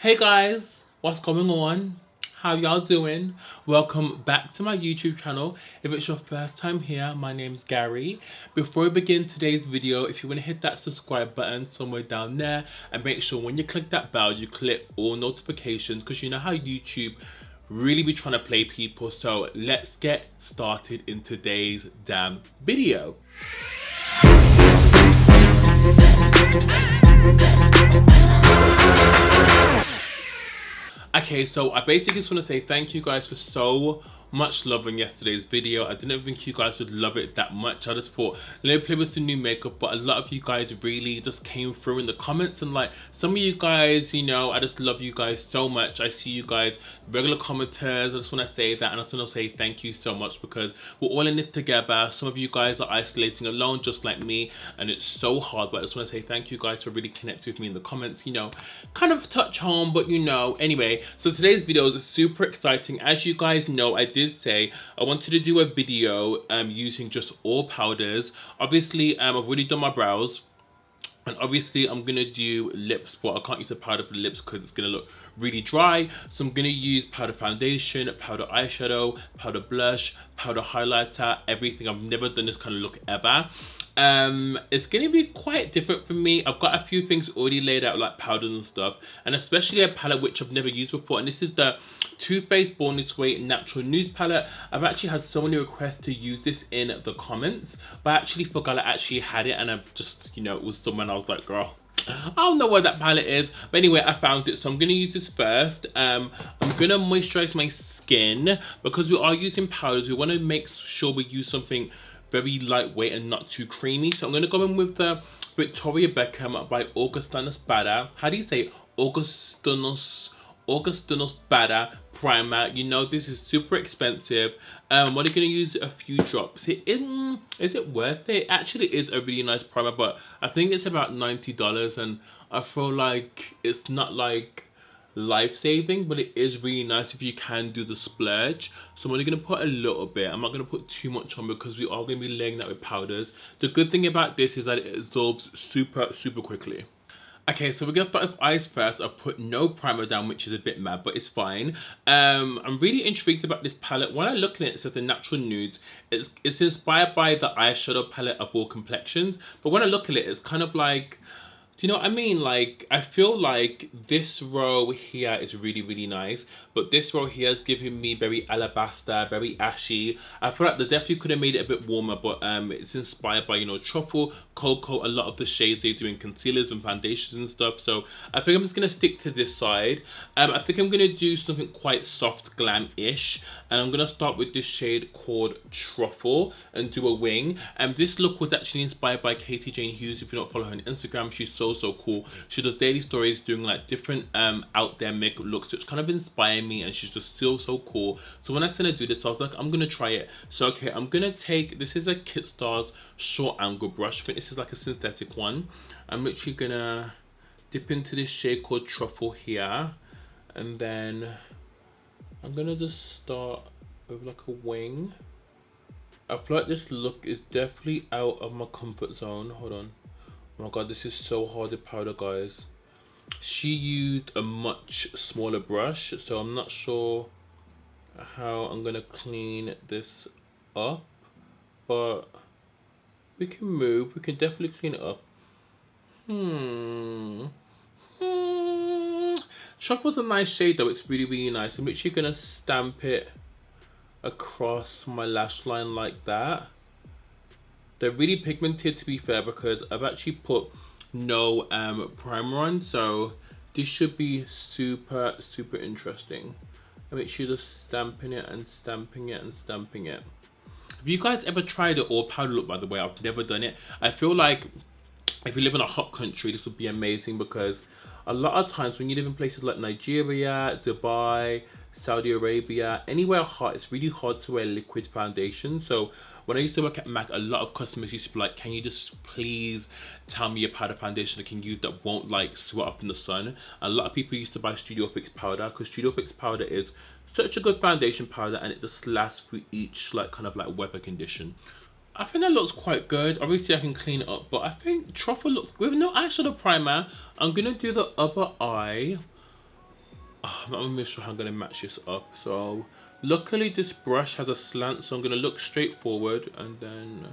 Hey guys, what's going on? How y'all doing? Welcome back to my YouTube channel. If it's your first time here, my name's Gary. Before we begin today's video, if you want to hit that subscribe button somewhere down there and make sure when you click that bell, you click all notifications because you know how YouTube really be trying to play people. So let's get started in today's damn video. Okay, so I basically just want to say thank you guys for so much love in yesterday's video. I didn't think you guys would love it that much. I just thought, let me play with some new makeup, but a lot of you guys really just came through in the comments, and like some of you guys, you know, I just love you guys so much. I see you guys, regular commenters. I just want to say that, and I just want to say thank you so much because we're all in this together. Some of you guys are isolating alone just like me, and it's so hard, but I just want to say thank you guys for really connecting with me in the comments, you know, kind of touch home, but you know. Anyway, so today's video is super exciting. As you guys know, I did say I wanted to do a video using just all powders. Obviously, I've already done my brows. And obviously I'm gonna do lips, but I can't use a powder for the lips because it's gonna look really dry. So I'm gonna use powder foundation, powder eyeshadow, powder blush, powder highlighter, everything. I've never done this kind of look ever. It's gonna be quite different for me. I've got a few things already laid out, like powders and stuff, and especially a palette which I've never used before, and this is the Too Faced Born This Way Natural Nude palette. I've actually had so many requests to use this in the comments, but I actually forgot I actually had it, and I've just, you know, it was someone I was like, girl, I don't know where that palette is. But anyway, I found it, so I'm gonna use this first. I'm gonna moisturize my skin because we are using powders. We want to make sure we use something very lightweight and not too creamy. So I'm gonna go in with the Victoria Beckham by Augustinus Bada. How do you say Augustinus Bada primer? You know, this is super expensive. What are you gonna use? A few drops. Is it worth it? Actually, it is a really nice primer, but I think it's about $90, and I feel like it's not like life-saving, but it is really nice if you can do the splurge. So I'm only gonna put a little bit. I'm not gonna put too much on because we are gonna be laying that with powders. The good thing about this is that it absorbs super quickly. Okay, so we're gonna start with eyes first. I've put no primer down, which is a bit mad, but it's fine. I'm really intrigued about this palette. When I look at it, it says the natural nudes. It's inspired by the eyeshadow palette of all complexions, but when I look at it, it's kind of like, do you know what I mean? Like, I feel like this row here is really nice, but this row here is giving me very alabaster, very ashy. I feel like they definitely could have made it a bit warmer, but it's inspired by, you know, truffle, cocoa, a lot of the shades they do in concealers and foundations and stuff. So I think I'm just gonna stick to this side. I think I'm gonna do something quite soft glam-ish, and I'm gonna start with this shade called Truffle and do a wing. This look was actually inspired by Katie Jane Hughes. If you don't follow her on Instagram, she's so cool. She does daily stories doing like different out there makeup looks, which kind of inspire me, and she's just so cool. So when I seen her do this, I was like, I'm gonna try it. So okay, I'm gonna take, this is a Kit Stars short angle brush. I think this is like a synthetic one. I'm literally gonna dip into this shade called Truffle here, and then I'm gonna just start with like a wing. I feel like this look is definitely out of my comfort zone. Hold on. Oh my god, this is so hard to powder, guys. She used a much smaller brush, so I'm not sure how I'm gonna clean this up, but we can definitely clean it up. Truffle's a nice shade though, it's really nice. I'm literally gonna stamp it across my lash line like that. They're really pigmented, to be fair, because I've actually put no primer on, so this should be super interesting. I make sure just stamping it and stamping it and stamping it. Have you guys ever tried the all powder look? By the way, I've never done it. I feel like if you live in a hot country, this would be amazing, because a lot of times when you live in places like Nigeria, Dubai, Saudi Arabia, anywhere hot, it's really hard to wear liquid foundation. So when I used to work at MAC, a lot of customers used to be like, can you just please tell me a powder foundation I can use that won't like sweat off in the sun? A lot of people used to buy Studio Fix powder, because Studio Fix powder is such a good foundation powder, and it just lasts through each like kind of like weather condition. I think that looks quite good. Obviously I can clean it up, but I think Truffle looks, with no eyeshadow primer, I'm gonna do the other eye. I'm not even sure how I'm gonna match this up. So luckily this brush has a slant, so I'm gonna look straight forward and then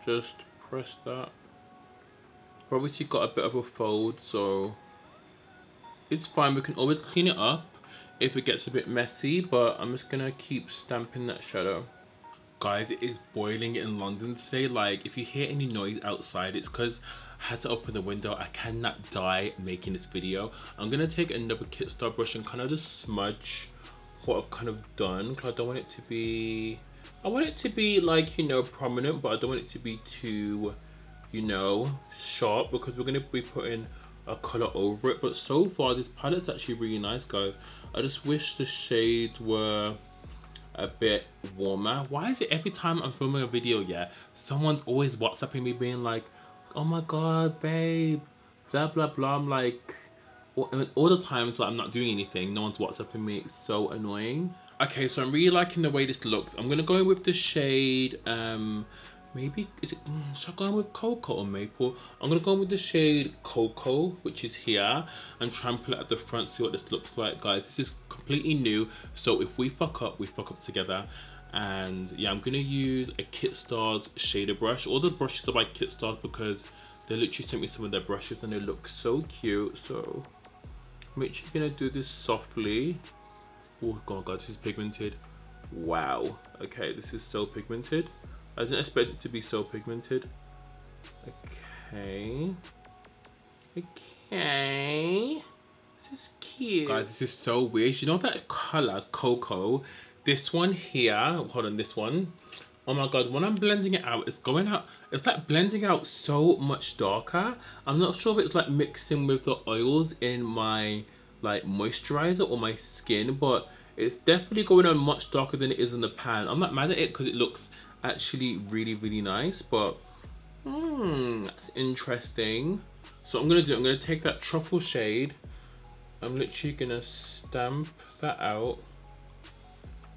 just press that. Obviously got a bit of a fold, so it's fine. We can always clean it up if it gets a bit messy, but I'm just gonna keep stamping that shadow. Guys, it is boiling in London today. Like, if you hear any noise outside, it's because I had to open the window. I cannot die making this video. I'm gonna take another Kit Star brush and kind of just smudge what I've kind of done, because I don't want it to be, I want it to be like, you know, prominent, but I don't want it to be too, you know, sharp, because we're gonna be putting a color over it. But so far this palette's actually really nice, guys. I just wish the shades were a bit warmer. Why is it every time I'm filming a video, yeah, someone's always WhatsApping me being like, oh my god, babe, blah blah blah. I'm like, all the times that I'm not doing anything, no one's WhatsApping me. It's so annoying. Okay, so I'm really liking the way this looks. I'm gonna go in with the shade maybe, is it, should I go in with Cocoa or Maple? I'm gonna go in with the shade Cocoa, which is here, and try and pull it at the front, see what this looks like, guys. This is completely new, so if we fuck up, we fuck up together. And yeah, I'm gonna use a Kit Stars shader brush. All the brushes are by Kit Stars because they literally sent me some of their brushes and they look so cute. So make sure you're gonna do this softly. Oh god, this is pigmented. Wow. Okay, this is so pigmented. I didn't expect it to be so pigmented. Okay. Okay. This is cute. Guys, this is so weird. You know that color, Cocoa? This one here, hold on, this one. Oh my god, when I'm blending it out, it's going out, it's like blending out so much darker. I'm not sure if it's like mixing with the oils in my like moisturizer or my skin, but it's definitely going on much darker than it is in the pan. I'm not mad at it because it looks actually really, really nice, but that's interesting. So I'm gonna take that truffle shade. I'm literally gonna stamp that out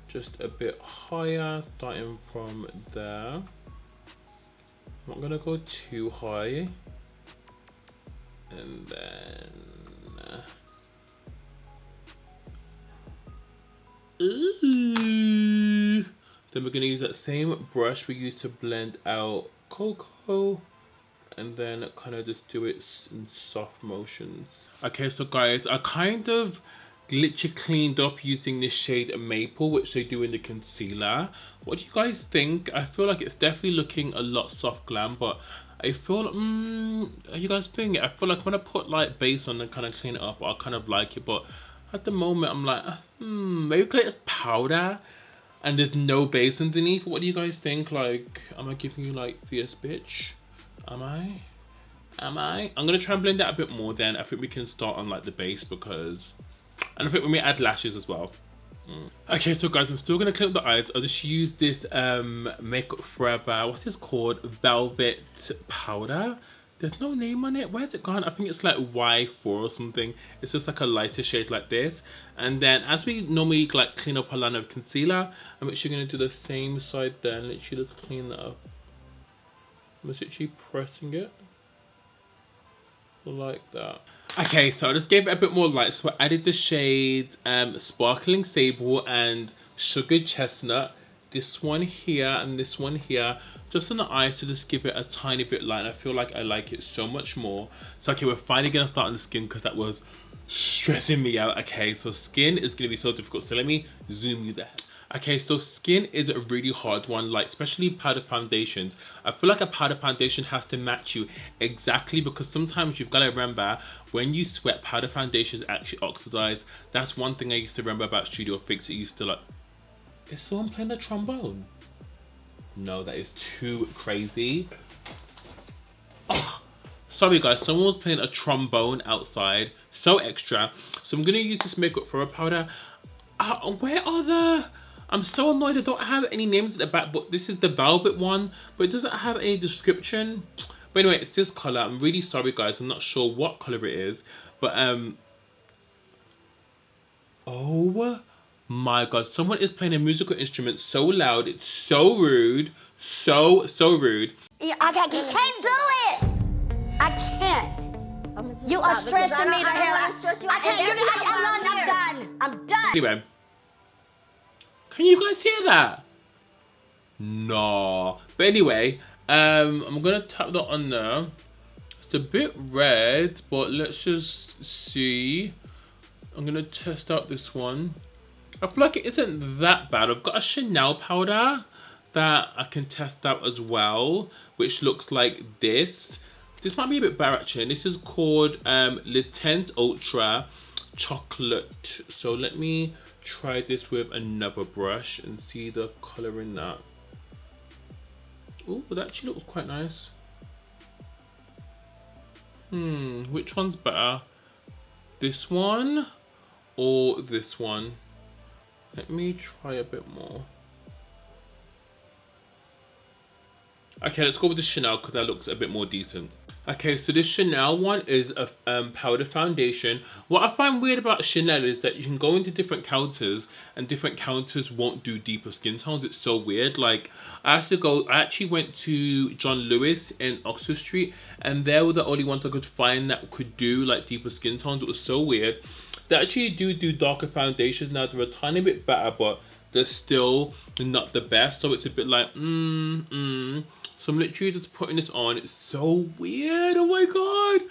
just a bit higher, starting from there. I'm not gonna go too high. And then ooh. Then we're gonna use that same brush we used to blend out Cocoa, and then kind of just do it in soft motions. Okay, so guys, I kind of literally cleaned up using this shade Maple, which they do in the concealer. What do you guys think? I feel like it's definitely looking a lot soft glam, but I feel are you guys feeling it? I feel like when I put like base on and kind of clean it up, I kind of like it, but at the moment I'm like, maybe because it's powder and there's no base underneath. What do you guys think? Like, am I giving you like fierce bitch? Am I? I'm gonna try and blend that a bit more then. I think we can start on like the base, because, and I think we may add lashes as well. Okay, so guys, I'm still gonna clean up the eyes. I'll just use this Makeup Forever, what's this called? Velvet powder. There's no name on it. Where's it gone? I think it's like Y4 or something. It's just like a lighter shade like this. And then as we normally like clean up our line of concealer, I'm actually gonna do the same side there and literally just clean that up. I'm just actually pressing it like that. Okay, so I just gave it a bit more light. So I added the shades Sparkling Sable and Sugar Chestnut. This one here and this one here, just on the eyes to just give it a tiny bit light. And I feel like I like it so much more. So okay, we're finally gonna start on the skin because that was stressing me out. Okay, so skin is gonna be so difficult. So let me zoom you there. Okay, so skin is a really hard one, like especially powder foundations. I feel like a powder foundation has to match you exactly, because sometimes you've got to remember when you sweat, powder foundations actually oxidize. That's one thing I used to remember about Studio Fix. It used to like, is someone playing the trombone? No, that is too crazy. Oh, sorry guys, someone was playing a trombone outside. So extra. So I'm gonna use this Makeup Forever powder. Where are the... I'm so annoyed I don't have any names at the back, but this is the velvet one, but it doesn't have any description. But anyway, it's this color. I'm really sorry guys, I'm not sure what color it is, but oh my god, someone is playing a musical instrument so loud, it's so rude, so rude. You can't do it. I can't. You are stressing me the hell out. I can't. I'm done. Anyway, can you guys hear that? No. But anyway, I'm gonna tap that on there. It's a bit red, but let's just see. I'm gonna test out this one. I feel like it isn't that bad. I've got a Chanel powder that I can test out as well, which looks like this. This might be a bit better actually. This is called Teint Ultra Chocolat. So let me try this with another brush and see the color in that. Oh, that actually looks quite nice. Which one's better? This one or this one? Let me try a bit more. Okay, let's go with the Chanel because that looks a bit more decent. Okay, so this Chanel one is a powder foundation. What I find weird about Chanel is that you can go into different counters and different counters won't do deeper skin tones. It's so weird. Like, I actually went to John Lewis in Oxford Street and they were the only ones I could find that could do like deeper skin tones. It was so weird. They actually do darker foundations now. They're a tiny bit better, but they're still not the best. So it's a bit like, So I'm literally just putting this on. It's so weird. Oh my god.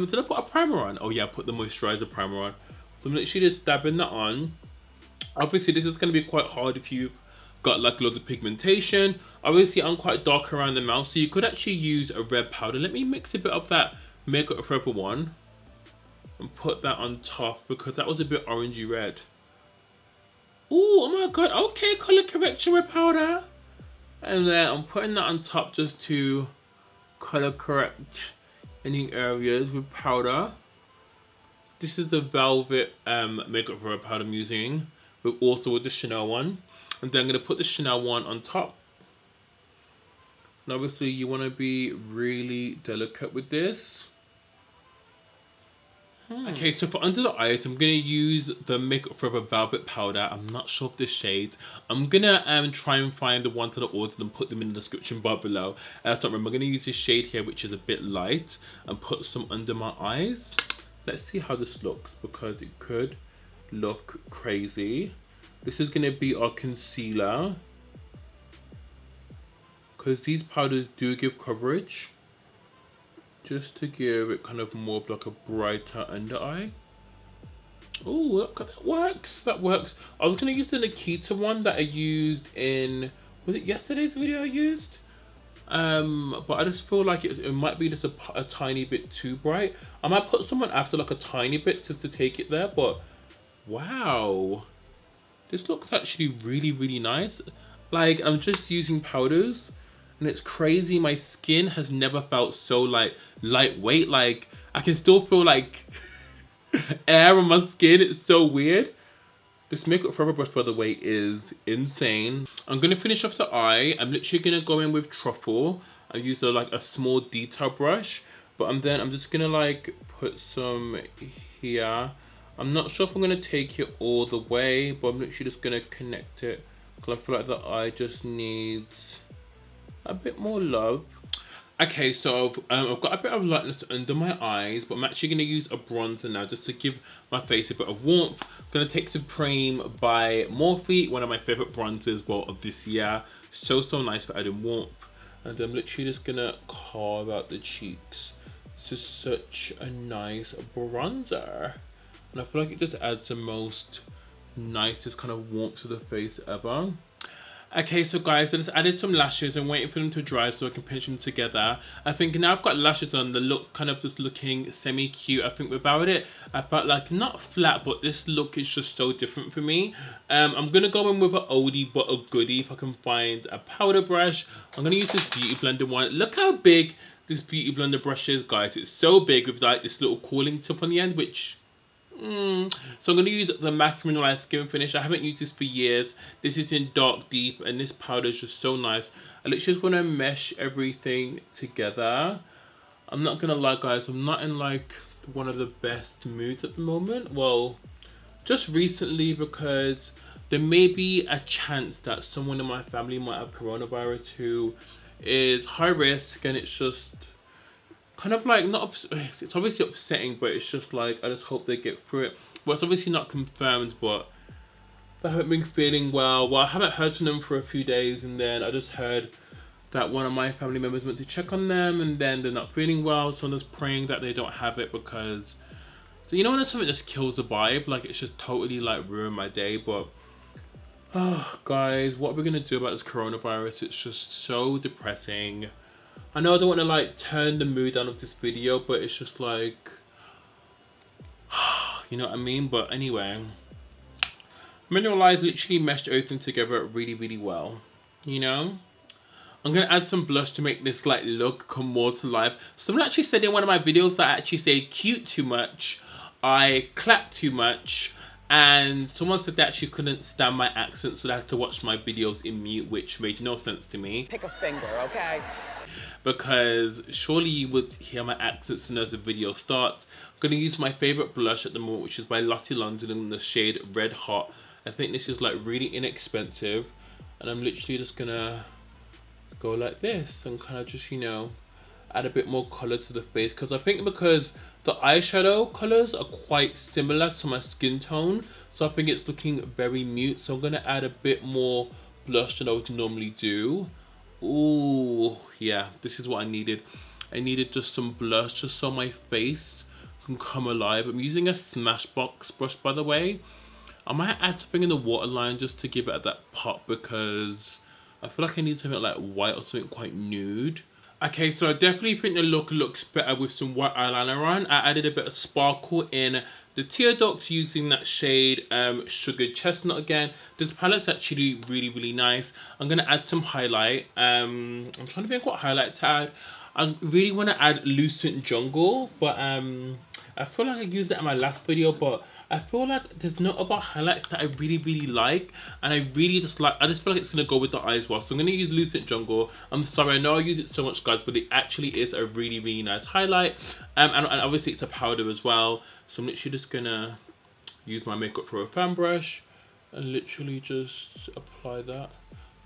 Did I put a primer on? Oh yeah, I put the moisturizer primer on. So I'm literally just dabbing that on. Obviously, this is going to be quite hard if you've got like loads of pigmentation. Obviously, I'm quite dark around the mouth, so you could actually use a red powder. Let me mix a bit of that Makeup Forever one and put that on top because that was a bit orangey red. Ooh, oh my god. Okay, color correction with powder. And then I'm putting that on top just to color correct any areas with powder. This is the Velvet Makeup Forever powder I'm using, but also with the Chanel one. And then I'm going to put the Chanel one on top. And obviously you want to be really delicate with this. Okay, so for under the eyes, I'm going to use the Makeup Forever Velvet powder. I'm not sure of the shades. I'm going to try and find the ones that I ordered and put them in the description bar below. So remember, I'm going to use this shade here, which is a bit light, and put some under my eyes. Let's see how this looks, because it could look crazy. This is going to be our concealer, because these powders do give coverage. Just to give it kind of more of like a brighter under eye. Oh, that works. That works. I was going to use the Nikita one that I used in, was it yesterday's video I used? But I just feel like it might be just a tiny bit too bright. I might put someone after like a tiny bit just to take it there, but wow. This looks actually really, really nice. Like, I'm just using powders. And it's crazy, my skin has never felt so like lightweight. Like, I can still feel like air on my skin. It's so weird. This Makeup Forever brush, by the way, is insane. I'm gonna finish off the eye. I'm literally gonna go in with Truffle. I use like a small detail brush, but I'm just gonna like put some here. I'm not sure if I'm gonna take it all the way, but I'm literally just gonna connect it because I feel like the eye just needs a bit more love. Okay, so I've got a bit of lightness under my eyes, but I'm actually going to use a bronzer now just to give my face a bit of warmth. I'm going to take Supreme by Morphe, one of my favorite bronzers of this year. So nice for adding warmth. And I'm literally just going to carve out the cheeks. This is such a nice bronzer. And I feel like it just adds the most nicest kind of warmth to the face ever. Okay, so guys, I just added some lashes. I'm waiting for them to dry so I can pinch them together. I think now I've got lashes on, the look's kind of just looking semi-cute. I think without it, I felt like not flat, but this look is just so different for me. I'm going to go in with an oldie but a goodie if I can find a powder brush. I'm going to use this Beauty Blender one. Look how big this Beauty Blender brush is, guys. It's so big with like this little cooling tip on the end, which... So I'm going to use the MAC Mineralize Skinfinish. I haven't used this for years. This is in Dark Deep and this powder is just so nice. I literally just want to mesh everything together. I'm not going to lie, guys, I'm not in like one of the best moods at the moment. Well, just recently, because there may be a chance that someone in my family might have coronavirus who is high risk, and it's just kind of like, not, it's obviously upsetting, but it's just like, I just hope they get through it. Well, it's obviously not confirmed, but they haven't been feeling well. Well, I haven't heard from them for a few days, and then I just heard that one of my family members went to check on them, and then they're not feeling well, so I'm just praying that they don't have it, because, so you know when something just kills the vibe, like it's just totally like ruined my day. But oh guys, what are we gonna do about this coronavirus? It's just so depressing. I know I don't want to like turn the mood down of this video, but it's just like, you know what I mean? But anyway, Mineralize literally meshed everything together really, really well, you know? I'm going to add some blush to make this like look come more to life. Someone actually said in one of my videos that I actually say cute too much, I clap too much, and someone said they actually couldn't stand my accent, so they had to watch my videos in mute, which made no sense to me. Pick a finger, okay? Because surely you would hear my accent as soon as the video starts. I'm going to use my favourite blush at the moment, which is by Lottie London in the shade Red Hot. I think this is like really inexpensive, and I'm literally just going to go like this and kind of just, you know, add a bit more color to the face, because I think because the eyeshadow colors are quite similar to my skin tone, so I think it's looking very mute. So I'm going to add a bit more blush than I would normally do. Ooh, yeah, this is what I needed. I needed just some blush just so my face can come alive. I'm using a Smashbox brush, by the way. I might add something in the waterline just to give it that pop, because I feel like I need something like white or something quite nude. Okay, so I definitely think the look looks better with some white eyeliner on. I added a bit of sparkle in the tear ducts using that shade Sugared Chestnut again. This palette's actually really, really nice. I'm going to add some highlight. I'm trying to think what highlight to add. I really want to add Lucient Jungle, but I feel like I used it in my last video, but I feel like there's no other highlights that I really, really like, and I really just like, I just feel like it's gonna go with the eyes well. So I'm gonna use Lucient Jungle. I'm sorry, I know I use it so much, guys, but it actually is a really, really nice highlight. And obviously it's a powder as well. So I'm literally just gonna use my Makeup for a fan brush and literally just apply that.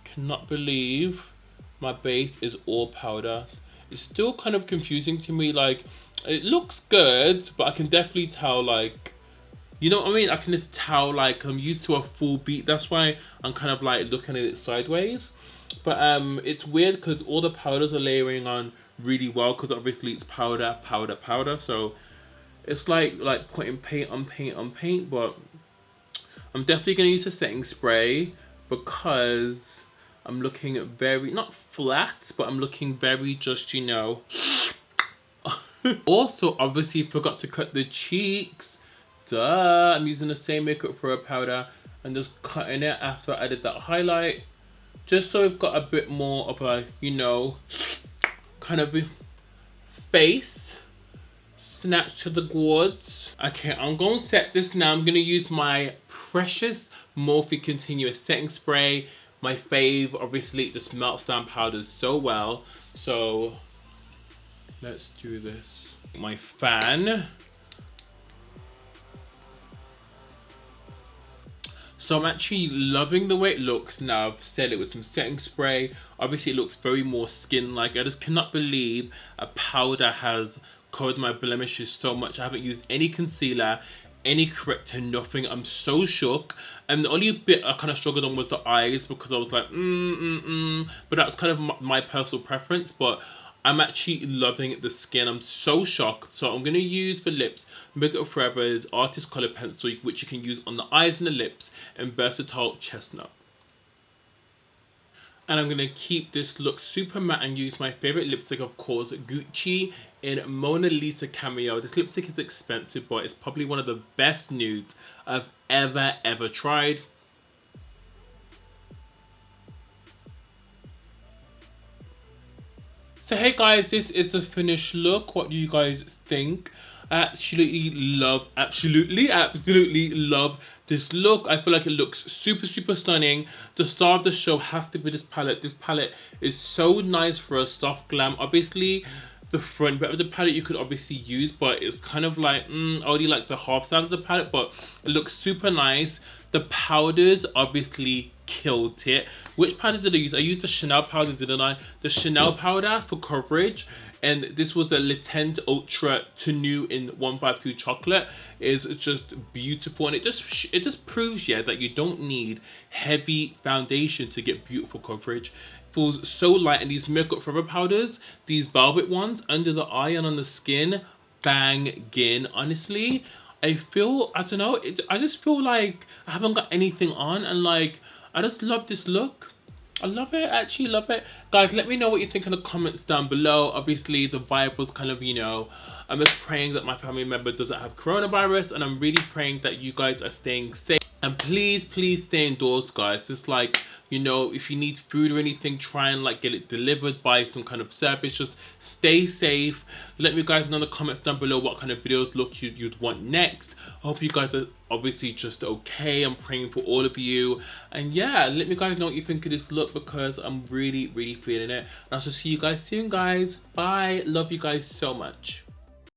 Cannot believe my base is all powder. It's still kind of confusing to me. Like, it looks good, but I can definitely tell, like, you know what I mean? I can just tell, like, I'm used to a full beat. That's why I'm kind of like looking at it sideways. But it's weird because all the powders are layering on really well, because obviously it's powder, powder, powder. So it's like putting paint on paint on paint. But I'm definitely going to use a setting spray, because I'm looking very, not flat, but I'm looking very just, you know. Also, obviously forgot to cut the cheeks. Duh, I'm using the same Makeup for a powder and just cutting it after I added that highlight, just so I've got a bit more of a, you know, kind of face snatch to the gourds. Okay, I'm going to set this now. I'm going to use my precious Morphe Continuous Setting Spray. My fave, obviously, it just melts down powders so well. So let's do this. My fan. So I'm actually loving the way it looks now. I've said it with some setting spray. Obviously it looks very more skin-like. I just cannot believe a powder has covered my blemishes so much. I haven't used any concealer, any corrector, nothing. I'm so shook. And the only bit I kind of struggled on was the eyes, because I was like, but that's kind of my personal preference. But I'm actually loving the skin. I'm so shocked. So I'm going to use for lips Makeup Forever's Artist Color Pencil, which you can use on the eyes and the lips, in Versatile Chestnut. And I'm going to keep this look super matte and use my favorite lipstick, of course, Gucci in Mona Lisa Cameo. This lipstick is expensive, but it's probably one of the best nudes I've ever tried. So hey guys, this is the finished look. What do you guys think? I absolutely love this look. I feel like it looks super stunning. The star of the show have to be this palette. This palette is so nice for a soft glam. Obviously the front bit of the palette you could obviously use, but it's kind of like I already like the half side of the palette, but it looks super nice. The powders obviously killed it. Which powder did I use? I used the Chanel powder, didn't I? The Chanel powder for coverage and this was a Le Teint Ultra Nude in 152 Chocolate. Is just beautiful, and it just proves, yeah, that you don't need heavy foundation to get beautiful coverage. Feels so light, and these makeup forever powders, these velvet ones under the eye and on the skin, banging. Honestly, I don't know, I just feel like I haven't got anything on, and like I just love this look. I love it, actually love it. Guys, let me know what you think in the comments down below. Obviously the vibe was kind of, you know, I'm just praying that my family member doesn't have coronavirus, and I'm really praying that you guys are staying safe. And please stay indoors, guys. Just like, you know, if you need food or anything, try and like get it delivered by some kind of service. Just stay safe. Let me guys know in the comments down below what kind of videos look you'd want next. I hope you guys are obviously just okay. I'm praying for all of you. And yeah, let me guys know what you think of this look, because I'm really feeling it. And I shall see you guys soon, guys. Bye. Love you guys so much.